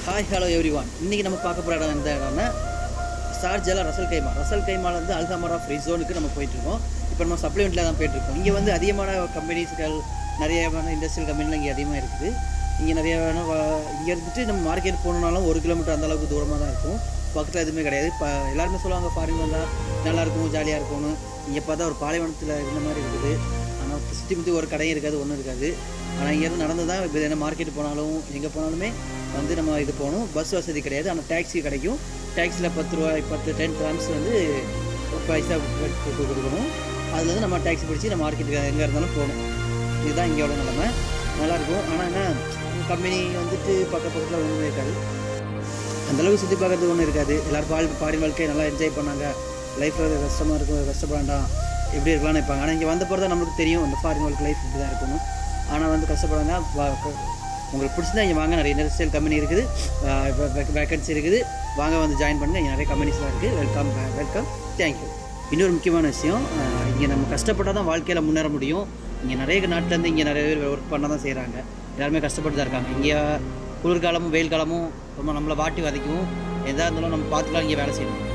Hi hello every one. இன்றைக்கி நம்ம பார்க்க போகிற இடம் எந்த இடம்னா ஷார்ஜாவில் ரசல் கைமாவில் வந்து அல்ஹமரா ஃப்ரீ ஜோனுக்கு நம்ம போயிட்டுருக்கோம். இப்போ நம்ம சப்ளிமெண்ட்டில் தான் போயிட்டுருக்கோம். இங்கே வந்து அதிகமான கம்பெனிஸ்கள் நிறையமான இண்டஸ்ட்ரியல் கம்பெனிலாம் இங்கே அதிகமாக இருக்குது. இங்கே நிறைய இங்கே இருந்துட்டு நம்ம மார்க்கெட் போகணுன்னாலும் 1 கிலோமீட்டர் அந்தளவுக்கு தூரமாக தான் இருக்கும். பக்கத்தில் எதுவுமே கிடையாது. இப்போ எல்லாருமே சொல்லுவாங்க ஃபாரின் வந்தால் நல்லாயிருக்கும், ஜாலியாக இருக்கும்னு. இங்கே பார்த்தா ஒரு பாலைவனத்தில் இருந்த மாதிரி இருக்குது. ஆனால் சுற்றி ஒரு கடையும் இருக்காது, ஒன்றும் இருக்காது. ஆனால் இங்கேருந்து நடந்து தான் இப்போ என்ன மார்க்கெட் போனாலும் எங்கே போனாலுமே வந்து நம்ம இது போகணும். பஸ் வசதி கிடையாது, ஆனால் டாக்ஸி கிடைக்கும். டாக்ஸியில் 10 ரூபாய் 10 கிராம்ஸ் வந்து பைசா கொடுக்கணும். அதில் வந்து நம்ம டாக்ஸி பிடிச்சி நம்ம மார்க்கெட்டுக்கு எங்கே இருந்தாலும் போகணும். இதுதான் இங்கே உள்ள நிலமை. நல்லாயிருக்கும். ஆனால் என்ன கம்பெனி வந்துட்டு பக்கத்தில் ஒன்றுமே இருக்காது. அந்தளவுக்கு சுற்றி பார்க்குறது ஒன்றும் இருக்காது. எல்லோரும் பாரின் வாழ்க்கையை நல்லா என்ஜாய் பண்ணாங்க. லைஃப்பில் கஷ்டமாக இருக்கும், கஷ்டப்பட வேண்டாம், எப்படி இருக்கலாம்னு நினைப்பாங்க. ஆனால் இங்கே வந்த பிறகு தான் நம்மளுக்கு தெரியும் இந்த ஃபாரின் வாழ்க்கை லைஃப் இப்படி தான் இருக்கணும். ஆனால் வந்து கஷ்டப்படாங்க. உங்களுக்கு பிடிச்சிருந்தா இங்கே வாங்க. நிறைய இண்டஸ்ட்ரியல் கம்பெனி இருக்குது, வேக்கன்சி இருக்குது. வாங்க வந்து ஜாயின் பண்ணுங்கள். இங்கே நிறைய கம்பெனிஸ்லாம் இருக்குது. வெல்கம். தேங்க்யூ. இன்னொரு முக்கியமான விஷயம், இங்கே நம்ம கஷ்டப்பட்டால் தான் வாழ்க்கையில் முன்னேற முடியும். இங்கே நிறைய நாட்டிலேருந்து இங்கே நிறைய பேர் ஒர்க் பண்ண தான் செய்கிறாங்க. எல்லாருமே கஷ்டப்பட்டு தான் இருக்காங்க. இங்கே குளிர்காலமும் வெயில் காலமும் ரொம்ப நம்மளை வாட்டி வதைக்கும். எதாக இருந்தாலும் நம்ம பார்த்துக்கலாம், இங்கே வேலை செய்யணும்.